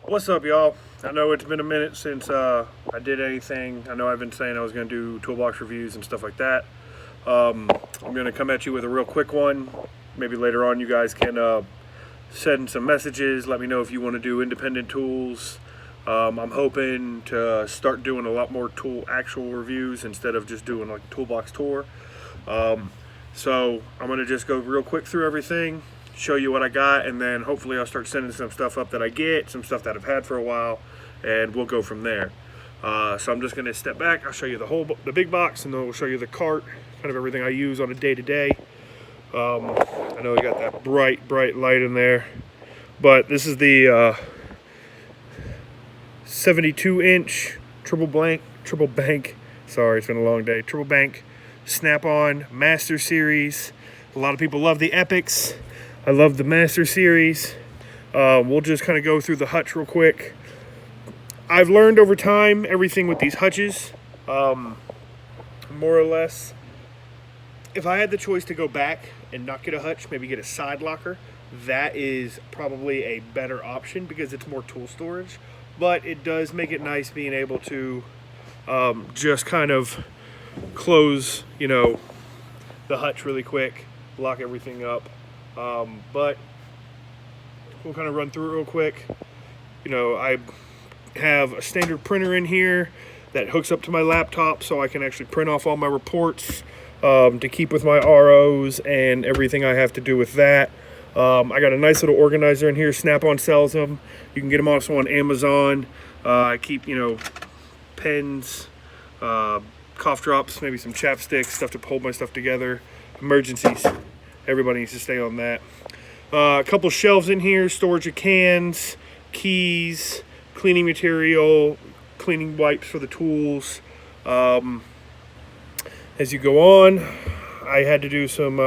What's up, y'all? I know it's been a minute since I did anything. I know I've been saying I was going to do toolbox reviews and stuff like that. I'm going to come at you with a real quick one. Maybe later on you guys can send some messages. Let me know if you want to do independent tools. I'm hoping to start doing a lot more actual reviews instead of just doing like a toolbox tour. So I'm going to just go real quick through everything, show you what I got, and then hopefully I'll start sending some stuff up that I get, some stuff that I've had for a while, and we'll go from there. So I'm just going to step back. I'll show you the big box, and then we'll show you the cart, kind of everything I use on a day-to-day. I know I got that bright light in there, but this is the 72-inch triple bank. Sorry, it's been a long day. Triple bank Snap-on Master Series. A lot of people love the Epics. I love the Master Series. We'll just kind of go through the Hutch real quick. I've learned over time everything with these Hutches, more or less. If I had the choice to go back and not get a Hutch, maybe get a side locker, that is probably a better option because it's more tool storage. But it does make it nice being able to just kind of close, the Hutch really quick, lock everything up. But we'll kind of run through it real quick. I have a standard printer in here that hooks up to my laptop so I can actually print off all my reports to keep with my ROs and everything I have to do with that. I got a nice little organizer in here. Snap-on sells them. You can get them also on Amazon. I keep, pens, cough drops, maybe some chapsticks, stuff to hold my stuff together. Emergencies. Everybody needs to stay on that. A couple shelves in here, storage of cans, keys, cleaning material, cleaning wipes for the tools. As you go on, I had to do some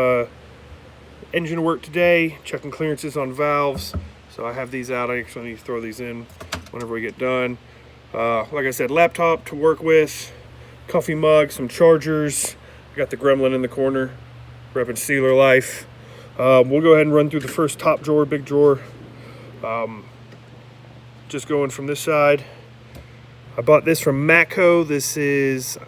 engine work today, checking clearances on valves. So I have these out. I actually need to throw these in whenever we get done. Like I said, laptop to work with, coffee mug, some chargers. I got the Gremlin in the corner, repping Steeler Life. We'll go ahead and run through the first top drawer, big drawer. Just going from this side. I bought this from Matco. This is,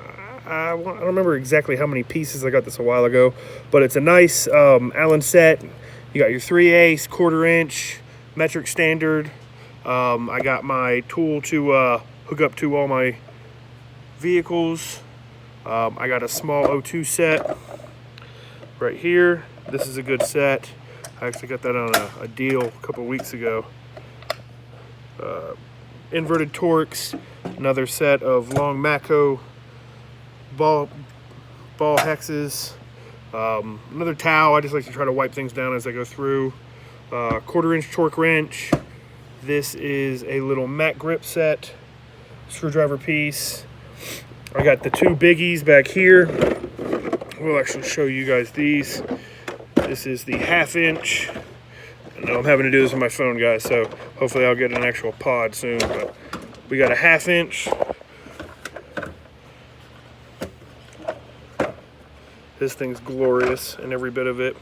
I don't remember exactly how many pieces. I got this a while ago, but it's a nice Allen set. You got your 3/8, 1/4 inch, metric standard. I got my tool to hook up to all my vehicles. I got a small O2 set right here. This is a good set. I actually got that on a deal a couple weeks ago. Inverted Torx, another set of long Matco ball hexes. Another towel. I just like to try to wipe things down as I go through. 1/4 inch torque wrench. This is a little mat grip set, screwdriver piece. I got the two biggies back here. We'll actually show you guys these. This is the 1/2 inch. I know I'm having to do this on my phone, guys, so hopefully I'll get an actual pod soon. But we got a 1/2 inch. This thing's glorious in every bit of it.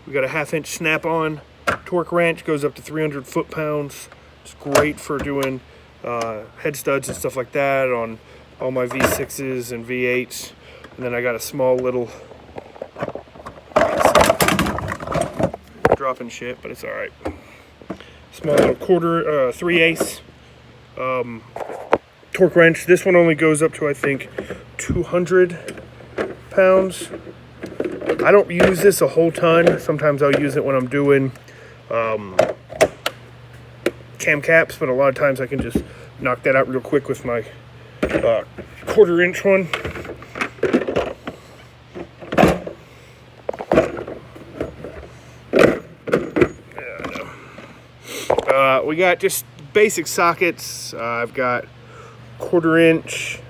We got a 1/2 inch Snap-on torque wrench, goes up to 300 foot-pounds. It's great for doing head studs and stuff like that on all my V6s and V8s. And then I got a small little, dropping shit, but it's all right. Small little 3/8 torque wrench. This one only goes up to, I think, 200 pounds. I don't use this a whole ton. Sometimes I'll use it when I'm doing cam caps, but a lot of times I can just knock that out real quick with my 1/4 inch one. We got just basic sockets. I've got 1/4 inch.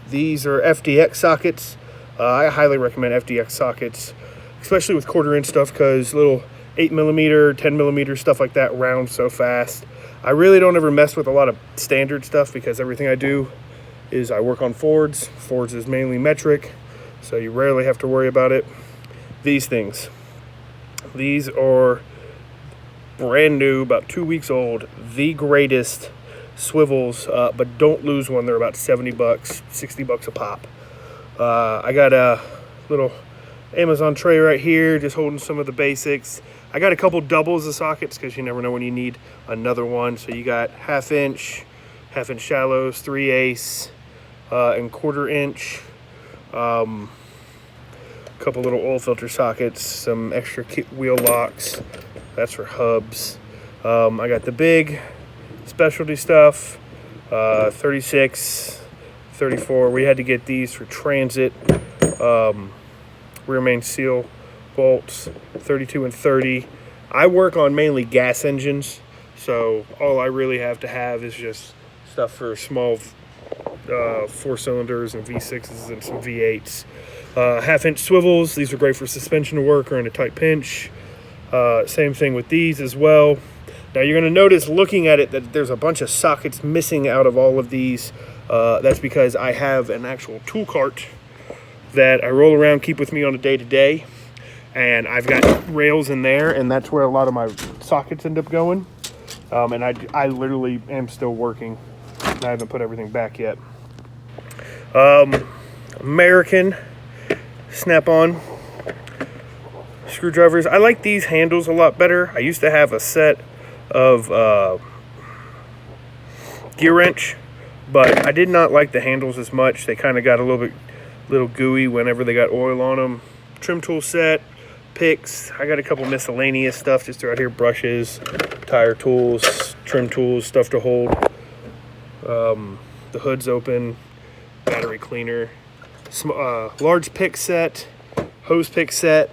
These are FDX sockets. I highly recommend FDX sockets, especially with 1/4 inch stuff, because little 8mm, 10mm stuff like that rounds so fast. I really don't ever mess with a lot of standard stuff because everything I do is I work on Fords. Fords is mainly metric, so you rarely have to worry about it. These things. These are brand new, about 2 weeks old, the greatest swivels, but don't lose one. They're about 70 bucks, 60 bucks a pop. I got a little Amazon tray right here, just holding some of the basics. I got a couple doubles of sockets because you never know when you need another one. So you got half inch shallows, 3/8, and 1/4 inch. Couple little oil filter sockets, some extra wheel locks. That's for hubs. I got the big specialty stuff, 36, 34. We had to get these for transit. Rear main seal bolts, 32 and 30. I work on mainly gas engines, so all I really have to have is just stuff for small 4 cylinders and V6s and some V8s. Half-inch swivels. These are great for suspension work or in a tight pinch. Same thing with these as well. Now you're going to notice looking at it that there's a bunch of sockets missing out of all of these. That's because I have an actual tool cart that I roll around, keep with me on a day-to-day, and I've got rails in there, and that's where a lot of my sockets end up going. And I literally am still working. I haven't put everything back yet. American snap-on screwdrivers. I like these handles a lot better. I used to have a set of gear wrench, but I did not like the handles as much. They kind of got a little gooey whenever they got oil on them. Trim tool set, picks. I got a couple miscellaneous stuff just throughout here: brushes, tire tools, trim tools, stuff to hold. The hood's open, battery cleaner, large pick set, hose pick set,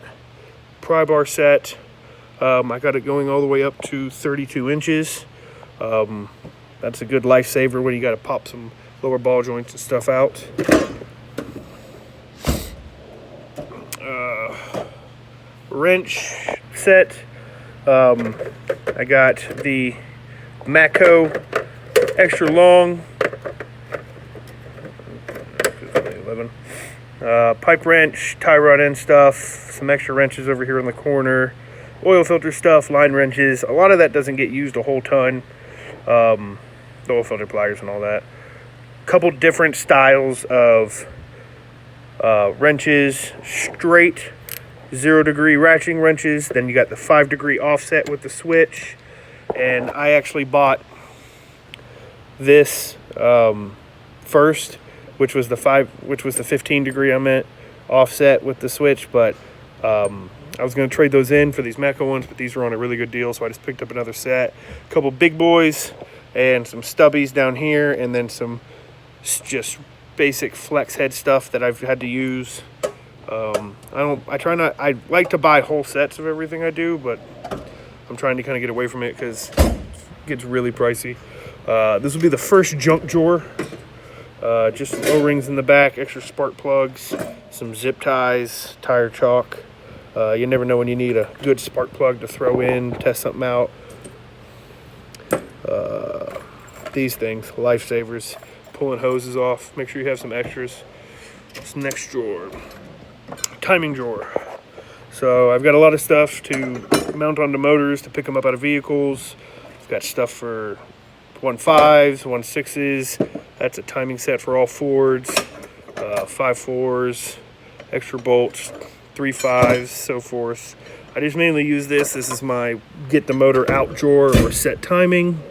pry bar set. I got it going all the way up to 32 inches. That's a good lifesaver when you got to pop some lower ball joints and stuff out. Wrench set. I got the Matco extra long 11 pipe wrench, tie rod end stuff, some extra wrenches over here in the corner, oil filter stuff, line wrenches. A lot of that doesn't get used a whole ton. The oil filter pliers and all that. Couple different styles of wrenches: straight 0-degree ratcheting wrenches, then you got the 5-degree offset with the switch. And I actually bought this first, which was the 15-degree offset with the switch, but I was going to trade those in for these Matco ones, but these were on a really good deal, so I just picked up another set. A couple big boys and some stubbies down here, and then some just basic flex head stuff that I've had to use. I like to buy whole sets of everything I do, but I'm trying to kind of get away from it because it gets really pricey. This will be the first junk drawer. Just some O-rings in the back, extra spark plugs, some zip ties, tire chalk. You never know when you need a good spark plug to throw in, test something out. These things, lifesavers, pulling hoses off. Make sure you have some extras. This next drawer, timing drawer. So I've got a lot of stuff to mount onto motors to pick them up out of vehicles. I've got stuff for 1.5s, 1.6s. That's a timing set for all Fords. 5.4s, extra bolts, 3.5s, so forth. I just mainly use this. This is my get the motor out drawer or set timing.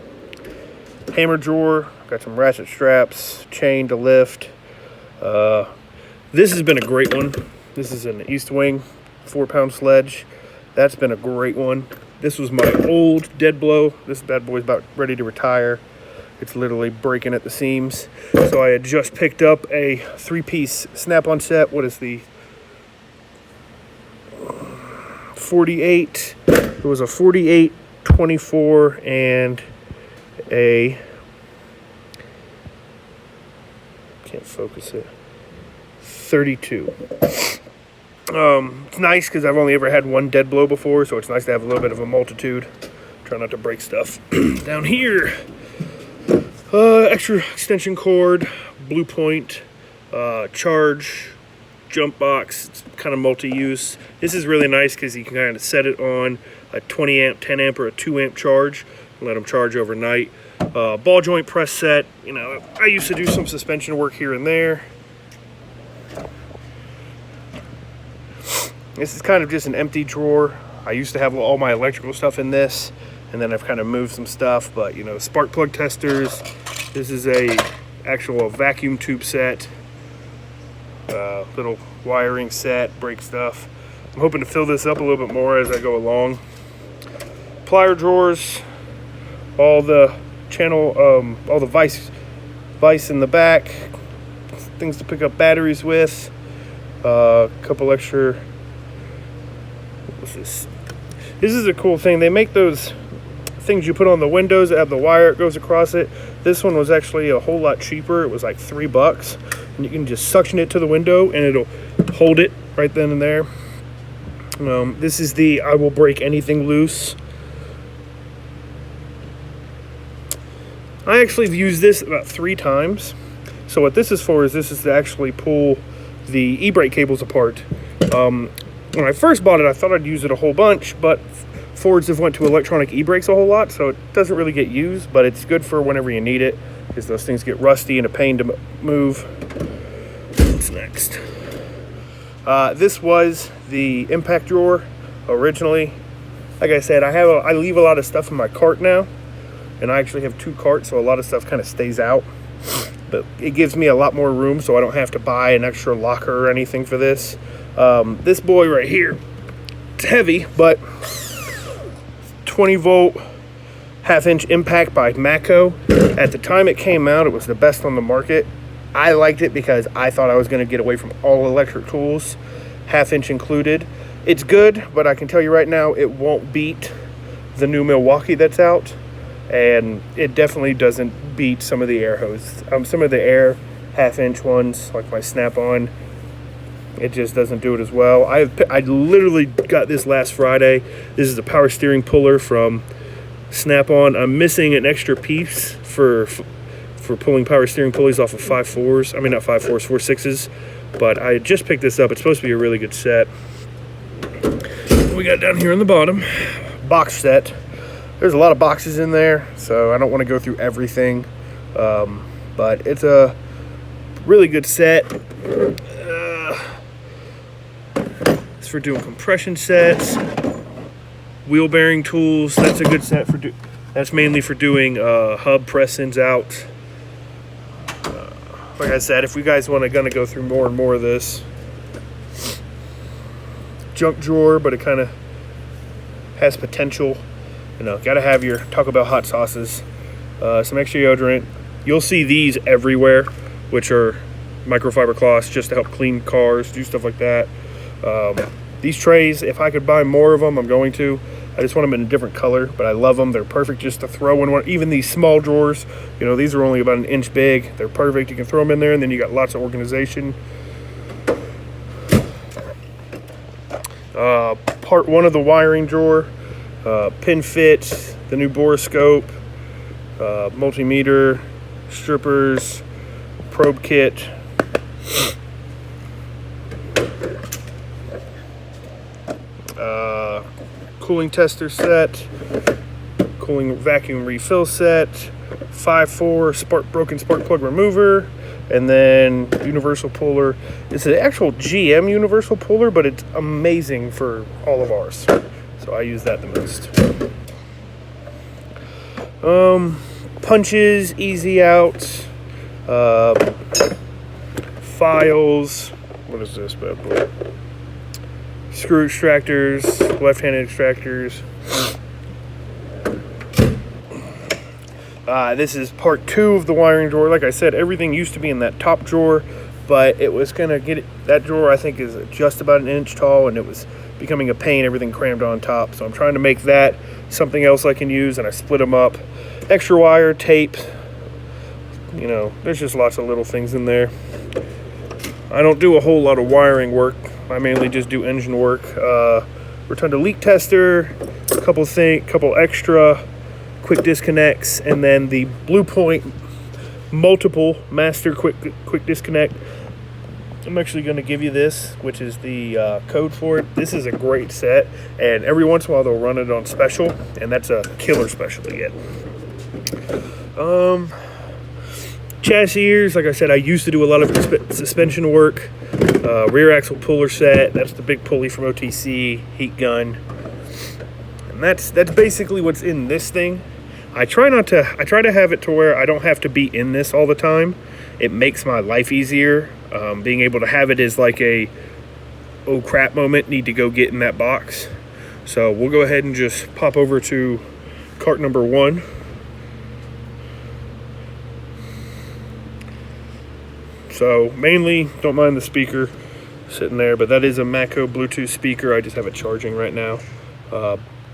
Hammer drawer. Got some ratchet straps, chain to lift. This has been a great one. This is an East Wing 4-pound sledge. That's been a great one. This was my old dead blow. This bad boy's about ready to retire. It's literally breaking at the seams. So I had just picked up a 3-piece snap-on set. What is the 48? It was a 48, 24, and a, can't focus it, 32. It's nice because I've only ever had one dead blow before, so it's nice to have a little bit of a multitude. Try not to break stuff. Down here, extra extension cord, blue point, charge, jump box. It's kind of multi-use. This is really nice because you can kind of set it on a 20 amp, 10 amp, or a 2 amp charge. Let them charge overnight. Ball joint press set. You know, I used to do some suspension work here and there. This is kind of just an empty drawer. I used to have all my electrical stuff in this, and then I've kind of moved some stuff, but you know, spark plug testers. This is a actual vacuum tube set, little wiring set, brake stuff. I'm hoping to fill this up a little bit more as I go along. Plier drawers, all the channel, all the vise in the back, things to pick up batteries with, a couple extra. What's this? This is a cool thing. They make those things you put on the windows that have the wire that goes across it. This one was actually a whole lot cheaper. It was like $3, and you can just suction it to the window and it'll hold it right then and there. This is the I will break anything loose. I actually have used this about 3 times. So what this is for is this is to actually pull the e-brake cables apart. When I first bought it, I thought I'd use it a whole bunch, but Fords have went to electronic e-brakes a whole lot, so it doesn't really get used, but it's good for whenever you need it, because those things get rusty and a pain to move. What's next? This was the impact drawer originally. Like I said, I leave a lot of stuff in my cart now, and I actually have 2 carts, so a lot of stuff kind of stays out. But it gives me a lot more room, so I don't have to buy an extra locker or anything for this. This boy right here, it's heavy, but 20 volt, 1/2 inch impact by Mako. At the time it came out, it was the best on the market. I liked it because I thought I was going to get away from all electric tools, 1/2 inch included. It's good, but I can tell you right now, it won't beat the new Milwaukee that's out. And it definitely doesn't beat some of the air hose. Some of the air 1/2 inch ones, like my Snap-on, it just doesn't do it as well. I literally got this last Friday. This is a power steering puller from Snap-on. I'm missing an extra piece for pulling power steering pulleys off of 5.4s. I mean, not 5.4s, 4.6s. But I just picked this up. It's supposed to be a really good set. What we got down here on the bottom, box set. There's a lot of boxes in there, so I don't want to go through everything. But it's a really good set. It's for doing compression sets, wheel bearing tools. That's a good set for that's mainly for doing hub press-ins out. Like I said, if you guys want to go through more and more of this, junk drawer, but it kind of has potential. You know, gotta have your Taco Bell hot sauces, some extra deodorant. You'll see these everywhere, which are microfiber cloths just to help clean cars, do stuff like that. These trays, if I could buy more of them, I'm going to. I just want them in a different color, but I love them. They're perfect just to throw in one. Even these small drawers, you know, these are only about 1 inch big. They're perfect. You can throw them in there, and then you got lots of organization. Part 1 of the wiring drawer, pin fit, the new borescope, multimeter, strippers, probe kit. Cooling tester set, cooling vacuum refill set, 5.4 broken spark plug remover, and then universal puller. It's an actual GM universal puller, but it's amazing for all of ours, so I use that the most. Punches, easy out, files. What is this bad boy? Screw extractors, left-handed extractors. This is part 2 of the wiring drawer. Like I said, everything used to be in that top drawer, but it was gonna get it. That drawer I think is just about 1 inch tall, and it was becoming a pain. Everything crammed on top, so I'm trying to make that something else I can use, and I split them up. Extra wire, tape. You know, there's just lots of little things in there. I don't do a whole lot of wiring work. I mainly just do engine work. Return to leak tester, couple extra quick disconnects, and then the Blue Point multiple master quick disconnect. I'm actually going to give you this, which is the code for it. This is a great set, and every once in a while they'll run it on special, and that's a killer special to get. Chassis ears, like I said, I used to do a lot of suspension work. Rear axle puller set, that's the big pulley from OTC, heat gun. And that's basically what's in this thing. I try to have it to where I don't have to be in this all the time. It makes my life easier. Being able to have it is like a oh crap moment, need to go get in that box. So we'll go ahead and just pop over to cart number 1. So mainly, don't mind the speaker sitting there, but that is a Matco Bluetooth speaker. I just have it charging right now.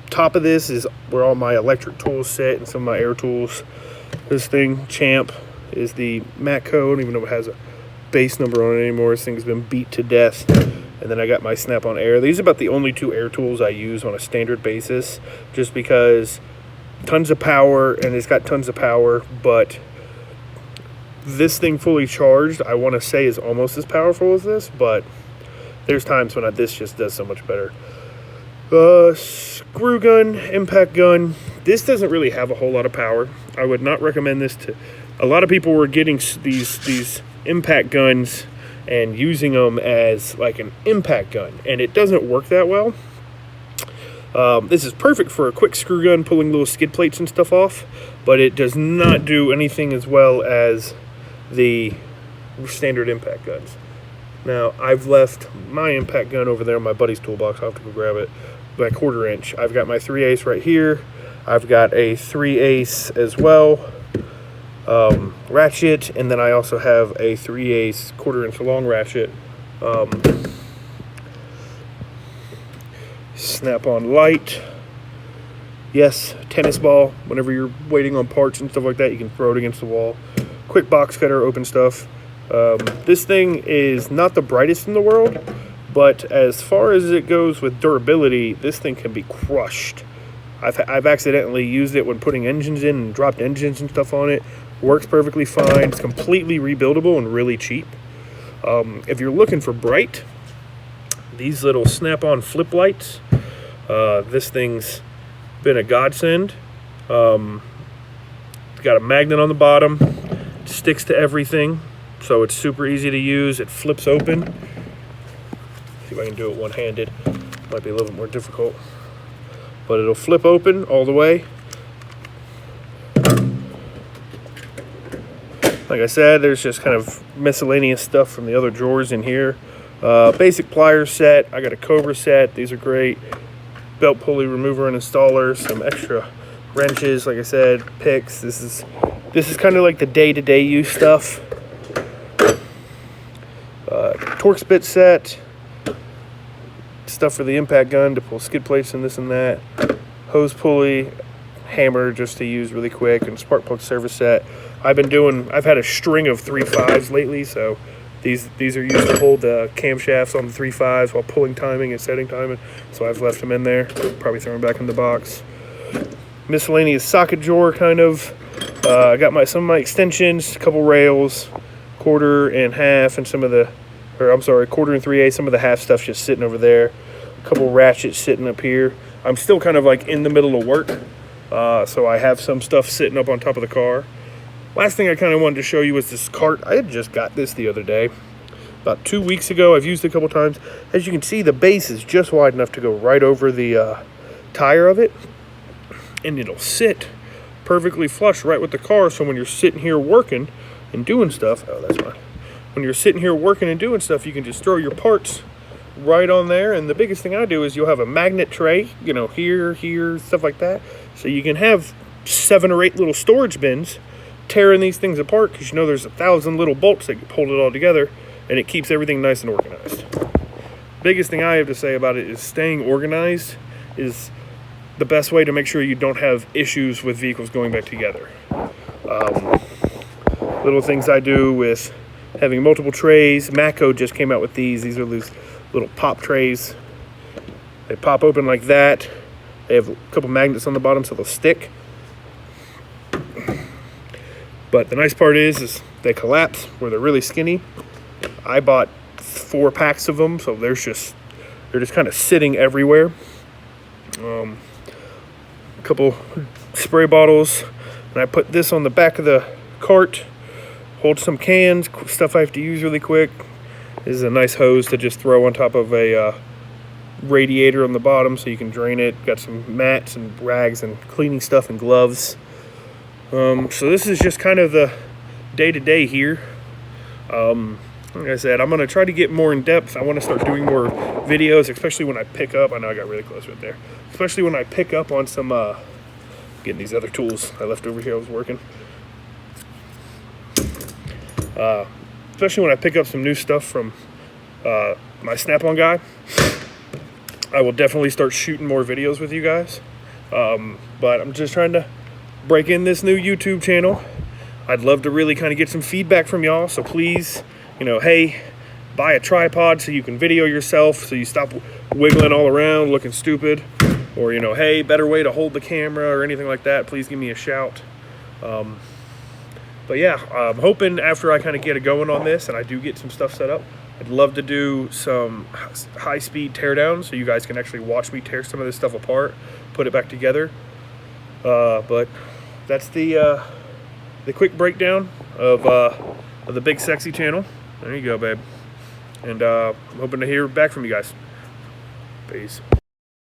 Top of this is where all my electric tools sit and some of my air tools. This thing, Champ, is the Matco. I don't even know if it has a base number on it anymore. This thing's been beat to death. And then I got my Snap-on Air. These are about the only 2 air tools I use on a standard basis, just because tons of power, and it's got tons of power, but this thing fully charged, I want to say, is almost as powerful as this, but there's times when this just does so much better. Screw gun, impact gun. This doesn't really have a whole lot of power. I would not recommend this to... A lot of people were getting these impact guns and using them as like an impact gun, and it doesn't work that well. This is perfect for a quick screw gun, pulling little skid plates and stuff off, but it does not do anything as well as the standard impact guns. Now, I've left my impact gun over there in my buddy's toolbox. I'll have to go grab it. My 1/4 inch. I've got my 3/8 right here. I've got a 3/8 as well, ratchet, and then I also have a 3/8 1/4 inch long ratchet. Snap-on light. Yes, tennis ball. Whenever you're waiting on parts and stuff like that, you can throw it against the wall. Quick box cutter, open stuff. This thing is not the brightest in the world, but as far as it goes with durability, this thing can be crushed. I've accidentally used it when putting engines in and dropped engines and stuff on it. Works perfectly fine. It's completely rebuildable and really cheap. If you're looking for bright, these little Snap-on flip lights, this thing's been a godsend. It's got a magnet on the bottom, sticks to everything, so it's super easy to use. It flips open. See if I can do it one-handed. Might be a little bit more difficult, but it'll flip open all the way. Like I said, there's just kind of miscellaneous stuff from the other drawers in here. Basic pliers set. I got a Cobra set. These are great. Belt pulley remover and installer. Some extra wrenches. Like I said, picks. This is kind of like the day-to-day use stuff. Torx bit set. Stuff for the impact gun to pull skid plates and this and that. Hose pulley. Hammer just to use really quick, and spark plug service set. I've had a string of 3.5s lately, so these are used to hold the camshafts on the 3.5s while pulling timing and setting timing, so I've left them in there. Probably throw them back in the box. Miscellaneous socket drawer, kind of. I got some of my extensions, a couple rails, 1/4 and 1/2, and 1/4 and 3/8, some of the half stuff just sitting over there. A couple ratchets sitting up here. I'm still kind of like in the middle of work, so I have some stuff sitting up on top of the car. Last thing I kind of wanted to show you was this cart. I had just got this the other day, about 2 weeks ago. I've used it a couple times. As you can see, the base is just wide enough to go right over the tire of it, and it'll sit perfectly flush right with the car. So when you're sitting here working and doing stuff, when you're sitting here working and doing stuff, you can just throw your parts right on there. And the biggest thing I do is you'll have a magnet tray, here, stuff like that. So you can have 7 or 8 little storage bins tearing these things apart, because there's 1,000 little bolts that hold it all together, and it keeps everything nice and organized. Biggest thing I have to say about it is staying organized is the best way to make sure you don't have issues with vehicles going back together. Little things I do with having multiple trays. Matco just came out with these. These are these little pop trays. They pop open like that. They have a couple magnets on the bottom so they'll stick. But the nice part is they collapse where they're really skinny. I bought 4 packs of them, so they're just kind of sitting everywhere. A couple spray bottles, and I put this on the back of the cart. Hold some cans, stuff I have to use really quick. This is a nice hose to just throw on top of a radiator on the bottom so you can drain it. Got some mats and rags and cleaning stuff and gloves. So this is just kind of the day-to-day here. Like I said, I'm going to try to get more in depth. I want to start doing more videos, especially when I pick up. I know I got really close right there. Especially when I pick up on some, getting these other tools I left over here I was working. Especially when I pick up some new stuff from my Snap-on guy. I will definitely start shooting more videos with you guys. But I'm just trying to break in this new YouTube channel. I'd love to really kind of get some feedback from y'all. So please, you know, hey, buy a tripod so you can video yourself, so you stop wiggling all around looking stupid. Or, you know, hey, better way to hold the camera or anything like that, please give me a shout. But yeah, I'm hoping after I kind of get it going on this and I do get some stuff set up, I'd love to do some high-speed teardowns so you guys can actually watch me tear some of this stuff apart, put it back together. But that's the quick breakdown of the Big Sexy channel. There you go, babe. And I'm hoping to hear back from you guys. Peace.